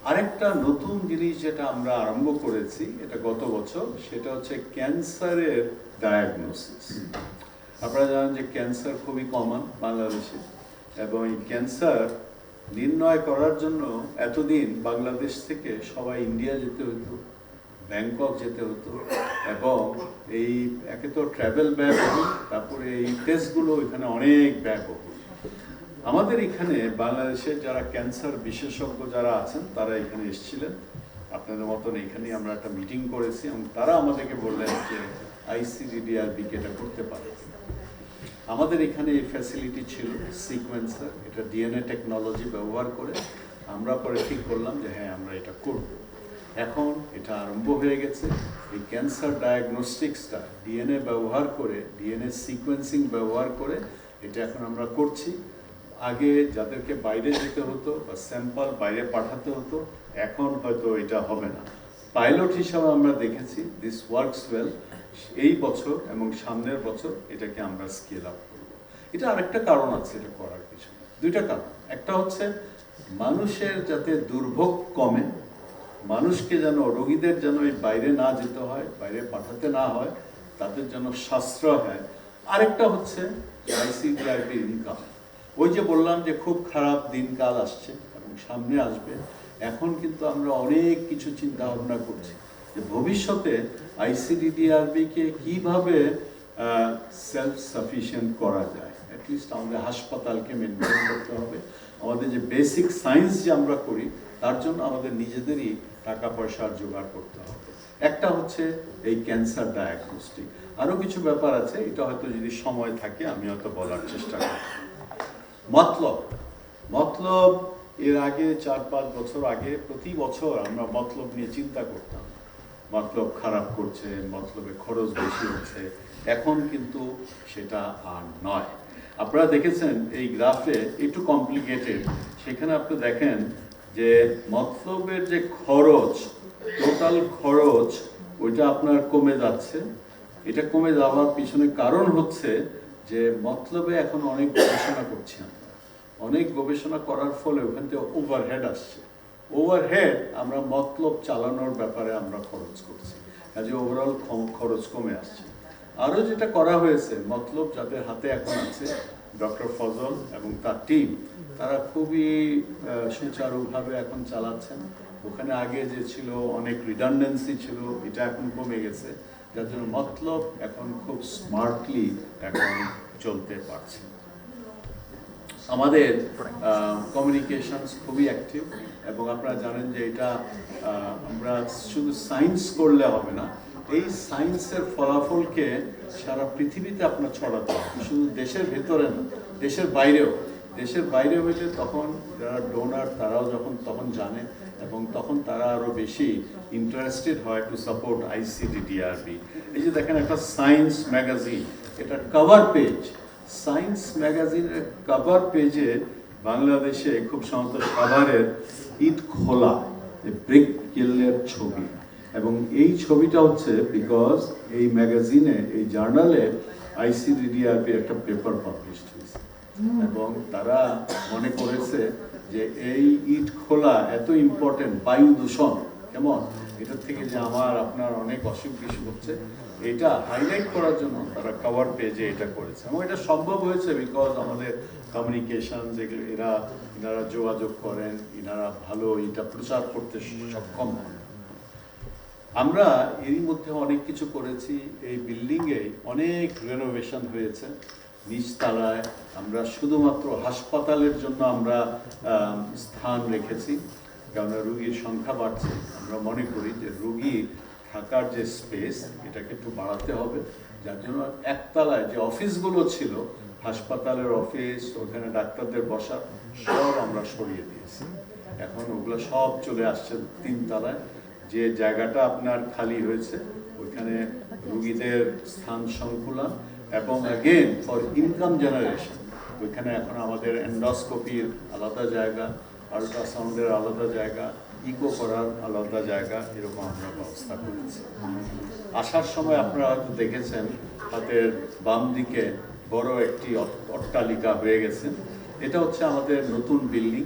আরেকটা নতুন জিনিস যেটা আমরা আরম্ভ করেছি, এটা গত বছর, সেটা হচ্ছে ক্যান্সারের ডায়াগনোসিস। আপনারা জানেন যে ক্যান্সার খুবই কমন বাংলাদেশে, এবং এই ক্যান্সার নির্ণয় করার জন্য এতদিন বাংলাদেশ থেকে সবাই ইন্ডিয়া যেতে হতো, ব্যাংকক যেতে হতো, এবং এই একে তো ট্রাভেল ব্যয়বহুল, তারপরে এই টেস্টগুলো এখানে অনেক ব্যয়বহুল। আমাদের এখানে বাংলাদেশের যারা ক্যান্সার বিশেষজ্ঞ যারা আছেন, তারা এখানে এসেছিলেন, আপনাদের মতন এখানে আমরা একটা মিটিং করেছি, এবং তারা আমাদেরকে বললেন যে আইসিডিআরবি এটা করতে পারে। আমাদের এখানে এই ফ্যাসিলিটি ছিল, সিকোয়েন্সার, এটা ডিএনএ টেকনোলজি ব্যবহার করে আমরা পরে ঠিক করলাম যে হ্যাঁ, আমরা এটা করব। এখন এটা আরম্ভ হয়ে গেছে। এই ক্যান্সার ডায়াগনস্টিক্সটা ডিএনএ ব্যবহার করে, ডিএনএ সিকোয়েন্সিং ব্যবহার করে এটা এখন আমরা করছি। আগে যাদেরকে বাইরে যেতে হতো বা স্যাম্পল বাইরে পাঠাতে হতো, এখন হয়তো এটা হবে না। পাইলট হিসাবে আমরা দেখেছি দিস ওয়ার্কস ওয়েল। এই বছর এবং সামনের বছর এটাকে আমরা স্কেল আপ করব। এটা আরেকটা কারণ আছে এটা করার পিছনে, 2টা কারণ। একটা হচ্ছে মানুষের যাতে দুর্ভোগ কমে, মানুষকে যেন, রোগীদের যেন এই বাইরে না যেতে হয়, বাইরে পাঠাতে না হয়, তাদের যেন সাশ্রয় হয়। আরেকটা হচ্ছে আইসিডিআরবি ইনকাম। ওই যে বললাম যে খুব খারাপ দিনকাল আসছে এবং সামনে আসবে, এখন কিন্তু আমরা অনেক কিছু চিন্তা ভাবনা করছি যে ভবিষ্যতে আইসিডিআরবিকে কিভাবে সেলফ সাফিসিয়েন্ট করা যায়। অ্যাটলিস্ট আমাদের হাসপাতালকে মেনটেন করতে হবে। আমাদের যে বেসিক সায়েন্স যে আমরা করি তার জন্য আমাদের নিজেদেরই টাকা পয়সার জোগাড় করতে হবে। একটা হচ্ছে এই ক্যান্সার ডায়াগনস্টিক, আরও কিছু ব্যাপার আছে, এটা হয়তো যদি সময় থাকে আমি হয়তো বলার চেষ্টা করি। মতলব এর আগে 4-5 বছর আগে প্রতি বছর আমরা মতলব নিয়ে চিন্তা করতাম, মতলব খারাপ করছে, মতলবে খরচ বেশি হচ্ছে। এখন কিন্তু সেটা আর নয়। আপনারা দেখেছেন এই গ্রাফে একটু কমপ্লিকেটেড, সেখানে আপনি দেখেন যে মতলবের যে খরচ, টোটাল খরচ ওইটা আপনার কমে যাচ্ছে। এটা কমে যাওয়ার পিছনে কারণ হচ্ছে যে মতলবে এখন অনেক গবেষণা করছি আমরা, অনেক গবেষণা করার ফলে ওখান থেকে ওভারহেড আসছে। ওভারহেড আমরা মতলব চালানোর ব্যাপারে আমরা খরচ করছি, কাজে ওভারঅল খরচ কমে আসছে। আরও যেটা করা হয়েছে, মতলব যাদের হাতে এখন আছে, ডক্টর ফজল এবং তার টিম, তারা খুবই সুচারুভাবে এখন চালাচ্ছেন। ওখানে আগে যে ছিল অনেক রিডান্ডেন্সি ছিল, এটা এখন কমে গেছে, যার জন্য মতলব এখন খুব স্মার্টলি এখন চলতে পারছে। আমাদের কমিউনিকেশনস খুবই অ্যাক্টিভ, এবং আপনারা জানেন যে এটা আমরা শুধু সায়েন্স করলে হবে না, এই সায়েন্সের ফলাফলকে সারা পৃথিবীতে আপনার ছড়াতে হবে, শুধু দেশের ভেতরে না, দেশের বাইরেও। দেশের বাইরে হইলে তখন যারা ডোনার তারাও তখন জানে, এবং তখন তারা আরও বেশি ইন্টারেস্টেড হয় টু সাপোর্ট আইসিডিডিআরবি। এই যে দেখেন একটা সায়েন্স ম্যাগাজিন, এটা কভার পেজ, সায়েন্স ম্যাগাজিনের কভার পেজে বাংলাদেশে খুব সম্ভবত সাভারের ইট খোলা ব্রিক কিলের ছবি, এবং এই ছবিটা হচ্ছে বিকজ এই ম্যাগাজিনে, এই জার্নালে আইসিডিডিআরবি একটা পেপার পাবলিশ হয়েছে, এবং তারা মনে করেছে যে এই ইট খোলা এত ইম্পর্টেন্ট, বায়ু দূষণ কেমন, এটার থেকে যে আপনার অনেক অসুখ বিসুখ হচ্ছে, এটা হাইলাইট করার জন্য তারা কভার পেজে এটা করেছে। এবং এটা সম্ভব হয়েছে বিকজ আমাদের কমিউনিকেশন যেগুলো এনারা যোগাযোগ করেন, এনারা ভালো এটা প্রচার করতে সক্ষম হন। আমরা এরই মধ্যে অনেক কিছু করেছি। এই বিল্ডিংয়ে অনেক রেনোভেশন হয়েছে। নিচতলায় আমরা শুধুমাত্র হাসপাতালের জন্য আমরা স্থান রেখেছি, কারণ রুগীর সংখ্যা বাড়ছে। আমরা মনে করি যে রুগী থাকার যে স্পেস, এটাকে একটু বাড়াতে হবে, যার জন্য একতলায় যে অফিসগুলো ছিল, হাসপাতালের অফিস, ওখানে ডাক্তারদের বসা, সব আমরা সরিয়ে দিয়েছি। এখন ওগুলো সব চলে আসছে 3 তলায়। যে জায়গাটা আপনার খালি হয়েছে ওইখানে রুগীদের স্থান সংকুলন, এবং অ্যাগেন ফর ইনকাম জেনারেশন ওইখানে এখন আমাদের এন্ডোস্কোপির আলাদা জায়গা, আল্ট্রাসাউন্ডের আলাদা জায়গা, ইকো করার আলাদা জায়গা, এরকম আমরা ব্যবস্থা করেছি। আসার সময় আপনারা হয়তো দেখেছেন হাতের বাম দিকে বড় একটি অট্টালিকা হয়ে গেছে, এটা হচ্ছে আমাদের নতুন বিল্ডিং।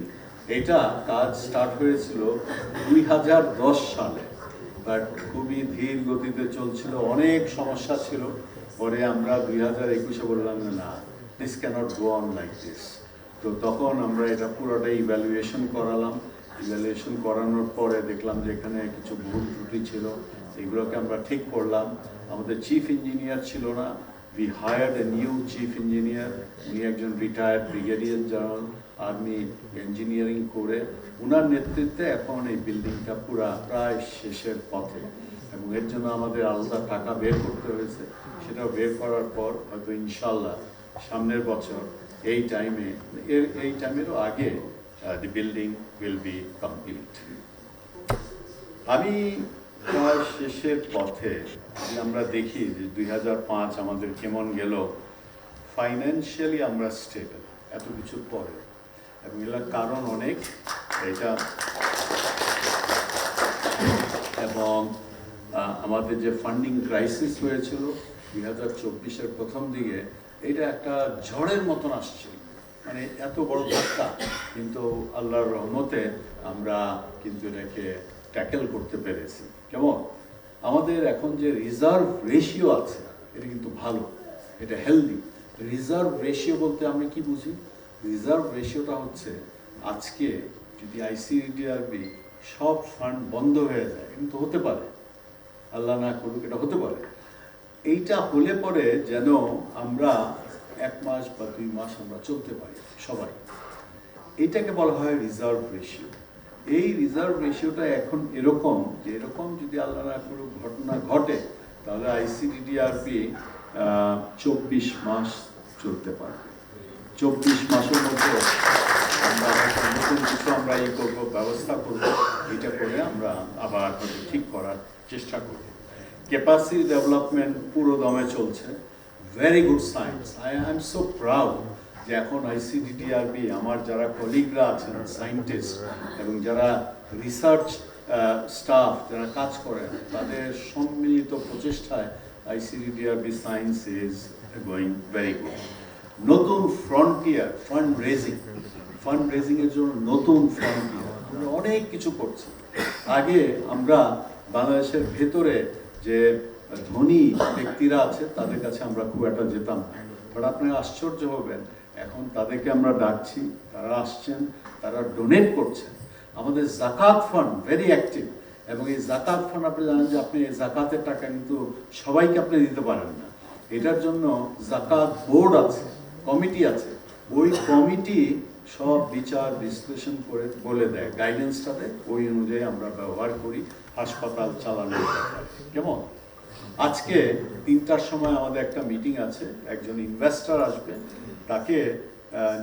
এটা কাজ স্টার্ট হয়েছিল 2010 সালে, বাট খুবই ধীর গতিতে চলছিল, অনেক সমস্যা ছিল। পরে আমরা 2021-এ বললাম না, this can't go on like this. তো তখন আমরা এটা পুরোটাই ইভ্যালুয়েশন করালাম। ইভ্যালুয়েশন করানোর পরে দেখলাম যে এখানে কিছু ভুল ত্রুটি ছিল, এগুলোকে আমরা ঠিক করলাম। আমাদের চিফ ইঞ্জিনিয়ার ছিল না, we hired a new chief engineer, উনি একজন retired brigadier general army engineering করে, ওনার নেতৃত্বে এখন এই বিল্ডিংটা পুরা প্রায় শেষের পথে, এবং এর জন্য আমাদের আলাদা টাকা বের করতে হয়েছে। সেটাও বের করার পর হয়তো ইনশাল্লাহ সামনের বছর এই টাইমেরও আগে the building will be complete. আমি প্রায় শেষের পথে, আমরা দেখি যে 2005 আমাদের কেমন গেল, ফাইন্যান্সিয়ালি আমরা স্টেবল এত কিছুর পরে, এবং এর কারণ অনেক এটা, এবং আমাদের যে ফান্ডিং ক্রাইসিস হয়েছিল 2024-এর প্রথম দিকে, এটা একটা ঝড়ের মতন আসছিল, মানে এত বড় ধাক্কা, কিন্তু আল্লাহর রহমতে আমরা কিন্তু এটাকে ট্যাকেল করতে পেরেছি। কেমন আমাদের এখন যে রিজার্ভ রেশিও আছে, এটা কিন্তু ভালো, এটা হেলদি। রিজার্ভ রেশিও বলতে আমরা কি বুঝি? রিজার্ভ রেশিওটা হচ্ছে আজকে যদি আইসিডিআরবি সব ফান্ড বন্ধ হয়ে যায়, কিন্তু হতে পারে, আল্লাহ না করুক, এটা হতে পারে, এইটা হলে পরে যেন আমরা 1 মাস বা 2 মাস আমরা চলতে পারি সবাই। এটাকে বলা হয় রিজার্ভ রেশিও। এই রিজার্ভ রেশিওটা এখন এরকম যে এরকম যদি আল্লাহ না কোনো ঘটনা ঘটে তাহলে আইসিডিডিআরবি 24 মাস চলতে পারবে। 24 মাসের মধ্যে আমরা নতুন কিছু আমরা এই করবো, ব্যবস্থা করবো, এটা করে আমরা আবার হয়তো ঠিক করার চেষ্টা করব। ক্যাপাসিটি ডেভেলপমেন্ট পুরো দমে চলছে, very good science. I am so proud যে এখন আইসিডিডিআরবি আমার যারা কলিগরা আছেন সায়েন্টিস্ট এবং যারা রিসার্চ স্টাফ যারা কাজ করেন তাদের সম্মিলিত প্রচেষ্টায় ICDDRB science is going very good. নতুন ফ্রন্টিয়ার, ফান্ড রেজিংয়ের জন্য নতুন ফ্রন্টিয়ার, আমরা অনেক কিছু করছি। আগে আমরা বাংলাদেশের ভেতরে যে ধনী ব্যক্তিরা আছে তাদের কাছে আমরা খুব একটা যেতাম না, বাট আপনারা আশ্চর্য হবেন এখন তাদেরকে আমরা ডাকছি, তারা আসছেন, তারা ডোনেট করছেন। আমাদের জাকাত ফান্ড ভেরি অ্যাক্টিভ, এবং এই জাকাত ফান্ড আপনি জানেন যে আপনি এই জাকাতের টাকা কিন্তু সবাইকে আপনি দিতে পারেন না। এটার জন্য জাকাত বোর্ড আছে, কমিটি আছে, ওই কমিটি সব বিচার বিশ্লেষণ করে বলে দেয়, গাইডেন্সটা দেয়, ওই অনুযায়ী আমরা ব্যবহার করি হাসপাতাল চালানোর ব্যাপারে। কেমন? আজকে 3টার সময় আমাদের একটা মিটিং আছে, একজন ইনভেস্টর আসবে, তাকে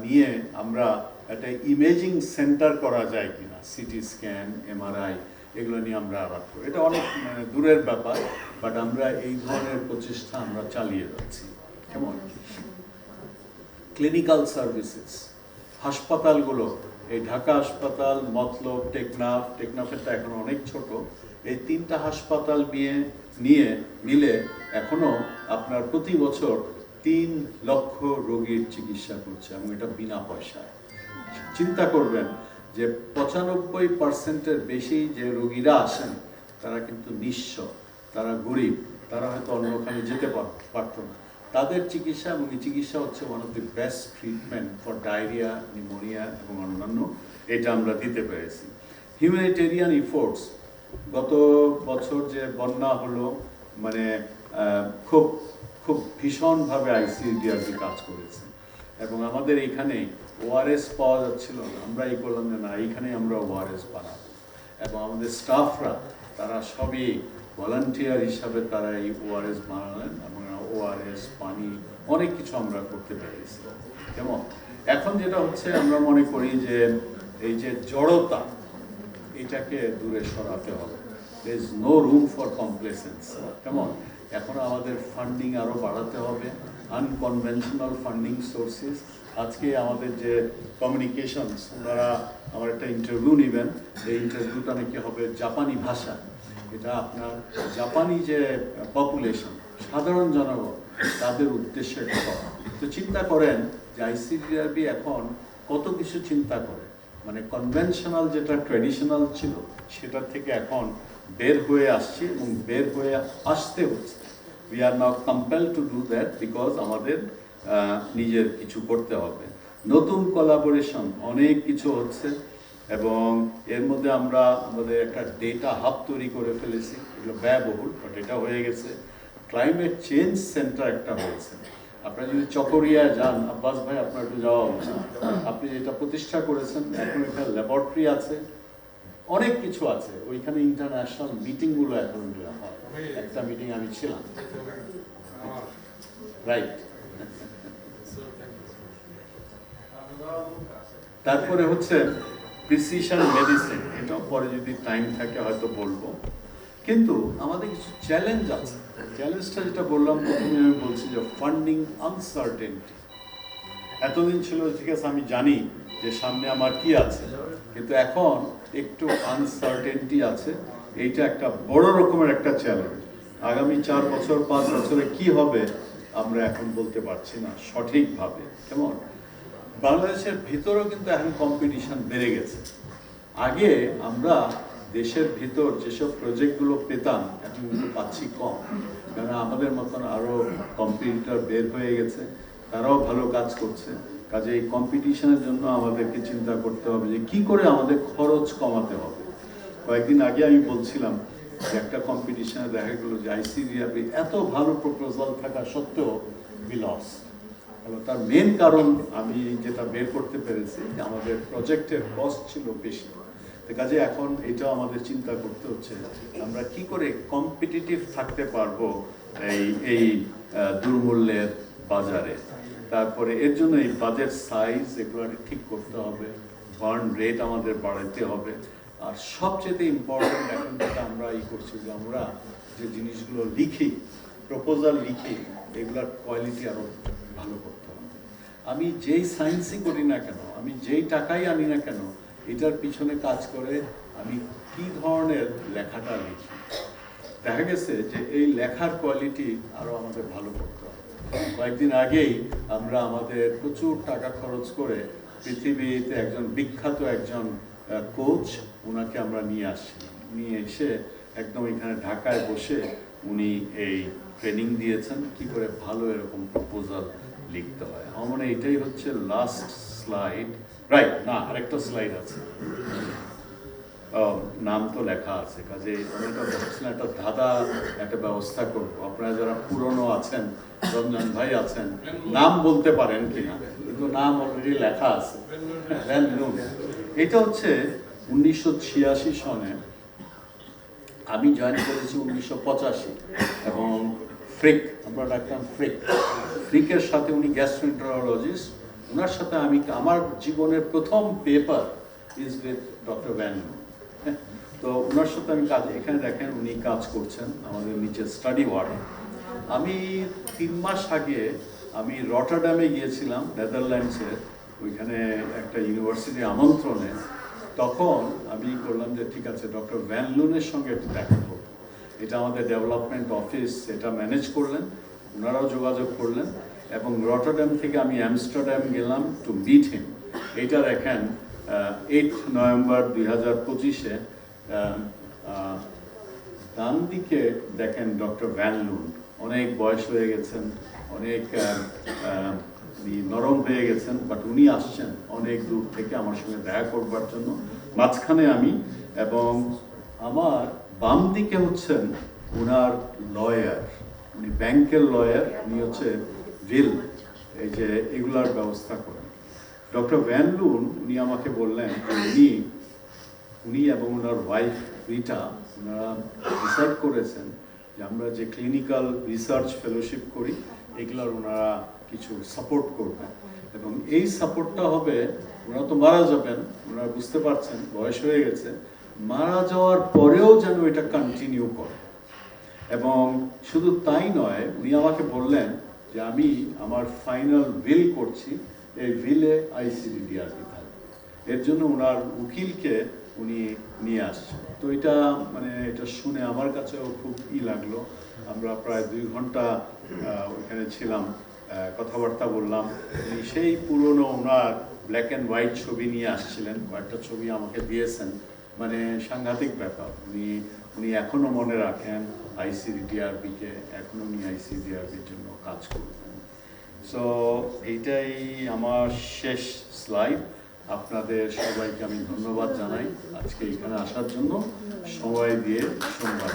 নিয়ে আমরা একটা ইমেজিং সেন্টার করা যায় কিনা, সিটি স্ক্যান, এমআরআই, এগুলো নিয়ে আমরা আবার করি। এটা অনেক দূরের ব্যাপার, বাট আমরা এই ধরনের প্রচেষ্টা আমরা চালিয়ে যাচ্ছি। কেমন? ক্লিনিক্যাল সার্ভিসেস, হাসপাতালগুলো, এই ঢাকা হাসপাতাল, মতলব, টেকনাফেরটা এখন অনেক ছোট, এই 3টা হাসপাতাল নিয়ে মিলে এখনো আপনার প্রতি বছর 3 লক্ষ রোগীর চিকিৎসা করছে, এবং এটা বিনা পয়সায়। চিন্তা করবেন যে 95%-এর বেশি যে রোগীরা আসেন তারা কিন্তু নিঃস্ব, তারা গরিব, তারা হয়তো অন্যখানে যেতে পারত না। তাদের চিকিৎসা, এবং এই চিকিৎসা হচ্ছে one of the best treatment for diarrhoea, pneumonia এবং অন্যান্য, এটা আমরা দিতে পেরেছি। হিউম্যানিটেরিয়ান ইফোর্টস, গত বছর যে বন্যা হলো, মানে খুব খুব ভীষণভাবে আইসিডিআরবি কাজ করেছে, এবং আমাদের এখানে ওআরএস পাওয়া যাচ্ছিল না, আমরা এই করলাম যে না, এইখানে আমরা ওআরএস বানাবো, এবং আমাদের স্টাফরা তারা সবই ভলান্টিয়ার হিসাবে তারা এই ওআরএস বানালেন, এবং ওআরএস, পানি, অনেক কিছু আমরা করতে পেরেছি। কেমন? এখন যেটা হচ্ছে আমরা মনে করি যে এই যে জড়তা, এটাকে দূরে সরাতে হবে। there is no room for complacency। কেমন? এখন আমাদের ফান্ডিং আরো বাড়াতে হবে, আনকনভেনশনাল ফান্ডিং সোর্সেস। আজকে আমাদের যে কমিউনিকেশনস, ওনারা আমার একটা ইন্টারভিউ নেবেন, এই ইন্টারভিউটা নাকি হবে জাপানি ভাষা। এটা আপনার জাপানি যে পপুলেশন, সাধারণ জনগণ, তাদের উদ্দেশ্যে করা। তো চিন্তা করেন যে আইসিডিআরবি এখন কত কিছু চিন্তা করে, মানে কনভেনশনাল যেটা ট্র্যাডিশনাল ছিল সেটার থেকে এখন বের হয়ে আসছে, এবং বের হয়ে আসতে হচ্ছে। We are now compelled to do that, because আমাদের নিজের কিছু করতে হবে। নতুন কোলাবোরেশন অনেক কিছু হচ্ছে, এবং এর মধ্যে আমরা আমাদের একটা ডেটা হাব তৈরি করে ফেলেছি, এগুলো ব্যয়বহুল, বাট এটা হয়ে গেছে। ক্লাইমেট চেঞ্জ সেন্টার একটা হয়েছে। আপনারা যদি চকরিয়ায় যান, আব্বাস ভাই আপনার একটু যাওয়া উচিত, আপনি যেটা প্রতিষ্ঠা করেছেন, এখন একটা ল্যাবরেটরি আছে, অনেক কিছু আছে ওইখানে, ইন্টারন্যাশনাল মিটিংগুলো এখন হয়। একটা মিটিং আমি ছিলাম, রাইট। তারপরে হচ্ছে প্রিসিশন মেডিসিন, এটাও পরে যদি টাইম থাকে হয়তো বলবো। কিন্তু আমাদের কিছু চ্যালেঞ্জ আছে। চ্যালেঞ্জটা যেটা বললাম প্রথমে, আমি বলছি যে ফান্ডিং আনসার্টেনটি। এতদিন ছিল ঠিক আছে, আমি জানি যে সামনে আমার কি আছে, কিন্তু এখন একটু আনসার্টেনটি আছে। এইটা একটা বড় রকমের একটা চ্যালেঞ্জ। আগামী 4 বছর 5 বছরে কি হবে আমরা এখন বলতে পারছি না সঠিকভাবে। কেমন? বাংলাদেশের ভিতরেও কিন্তু এখন কম্পিটিশন বেড়ে গেছে। আগে আমরা দেশের ভিতর যেসব প্রজেক্টগুলো পেতাম এখন কিন্তু পাচ্ছি কম, কারণ আমাদের মতন আরও কম্পিটিটর বের হয়ে গেছে, তারাও ভালো কাজ করছে। কাজে এই কম্পিটিশনের জন্য আমাদেরকে চিন্তা করতে হবে যে কি করে আমাদের খরচ কমাতে হবে। কয়েকদিন আগে আমি বলছিলাম যে একটা কম্পিটিশনে দেখা গেলো যে আইসিডিআরবি এত ভালো প্রপোজাল থাকা সত্ত্বেও উই লস্ট। এবং তার মেন কারণ আমি যেটা বের করতে পেরেছি যে আমাদের প্রজেক্টের কস্ট ছিল বেশি। কাজে এখন এটাও আমাদের চিন্তা করতে হচ্ছে আমরা কি করে কম্পিটিটিভ থাকতে পারবো এই দুর্মূল্যের বাজারে। তারপরে এর জন্য এই বাজেট সাইজ এগুলো ঠিক করতে হবে, বার্ন রেট আমাদের বাড়াতে হবে। আর সবচেয়ে ইম্পর্টেন্ট এখন যেটা আমরা করছি যে আমরা যে জিনিসগুলো লিখি, প্রপোজাল লিখি, এগুলার কোয়ালিটি আরও ভালো করতে হবে। আমি যেই সায়েন্সই করি না কেন, আমি যেই টাকাই আনি না কেন, এটার পিছনে কাজ করে আমি কি ধরনের লেখাটা লিখি। দেখা গেছে যে এই লেখার কোয়ালিটি আরও আমাদের ভালো করতে হবে। কয়েকদিন আগেই আমরা আমাদের প্রচুর টাকা খরচ করে পৃথিবীতে একজন বিখ্যাত একজন কোচ, ওনাকে আমরা নিয়ে আসি, নিয়ে এসে একদম এখানে ঢাকায় বসে উনি এই ট্রেনিং দিয়েছেন কি করে ভালো এরকম প্রপোজাল লিখতে হয়। আমার মনে হয় এটাই হচ্ছে লাস্ট স্লাইড, রাইট? না, আরেকটা স্লাইড আছে, নাম তো লেখা আছে। কাজে আমি এটা ভাবছিলাম একটা ধাঁধা একটা ব্যবস্থা করবো। আপনারা যারা পুরনো আছেন, রঞ্জন ভাই আছেন, নাম বলতে পারেন কিনা, কিন্তু নাম অলরেডি লেখা আছে। এটা হচ্ছে 1986 সনে আমি জয়েন করেছি 1985, এবং ফ্রিক, আমরা ডাকতাম ফ্রিকের সাথে উনি গ্যাস্ট্রোএন্টারোলজিস্ট, ওনার সাথে আমি আমার জীবনের প্রথম paper is with doctor Van Loon. তো ওনার সাথে আমি কাজ, এখানে দেখেন উনি কাজ করছেন আমাদের নিচে স্টাডি ওয়ার্ডে। আমি 3 মাস আগে আমি রটারডামে গিয়েছিলাম, নেদারল্যান্ডসের, ওইখানে একটা ইউনিভার্সিটির আমন্ত্রণে। তখন আমি করলাম যে ঠিক আছে ডক্টর ভ্যান লুনের সঙ্গে একটু দেখা করব। এটা আমাদের ডেভেলপমেন্ট অফিস এটা ম্যানেজ করলেন, ওনারাও যোগাযোগ করলেন, এবং রটারডাম থেকে আমি অ্যামস্টারডাম গেলাম টু মিট হিম। এইটা দেখেন 8 নভেম্বর 2025-এ ডান দিকে দেখেন ডক্টর ভ্যান লুন, অনেক বয়স হয়ে গেছেন, অনেক নরম হয়ে গেছেন, বাট উনি আসছেন অনেক দূর থেকে আমার সঙ্গে দেখা করবার জন্য। মাঝখানে আমি, এবং আমার বাম দিকে হচ্ছেন ওনার লয়ার, উনি ব্যাংকের লয়ার, উনি হচ্ছে ভিল, এই যে এগুলার ব্যবস্থা করেন। ডক্টর ভ্যান লুন উনি আমাকে বললেন উনি এবং ওনার ওয়াইফ রিটা, ওনারা ডিসাইড করেছেন যে আমরা যে ক্লিনিক্যাল রিসার্চ ফেলোশিপ করি এগুলোর ওনারা কিছু সাপোর্ট করবেন, এবং এই সাপোর্টটা হবে, ওনারা তো মারা যাবেন, ওনারা বুঝতে পারছেন বয়স হয়ে গেছে, মারা যাওয়ার পরেও যেন এটা কন্টিনিউ করে। এবং শুধু তাই নয়, উনি আমাকে বললেন যে আমি আমার ফাইনাল উইল করছি, এই উইলে আইসিডিডিআরবি থাকবে, এর জন্য ওনার উকিলকে উনি নিয়ে আসছেন। তো এটা এটা শুনে আমার কাছেও খুব লাগলো। আমরা প্রায় 2 ঘন্টা ওইখানে ছিলাম, কথাবার্তা বললাম। উনি সেই পুরনো ওনার ব্ল্যাক অ্যান্ড হোয়াইট ছবি নিয়ে আসছিলেন, কয়েকটা ছবি আমাকে দিয়েছেন, সাংঘাতিক ব্যাপার। উনি এখনো মনে রাখেন আইসিডিআরবিকে, এখনো উনি আইসিডিআরবির জন্য কাজ করবেন। সো এইটাই আমার শেষ স্লাইড। আপনাদের সবাইকে আমি ধন্যবাদ জানাই আজকে এখানে আসার জন্য, সময় দিয়ে শুনবার।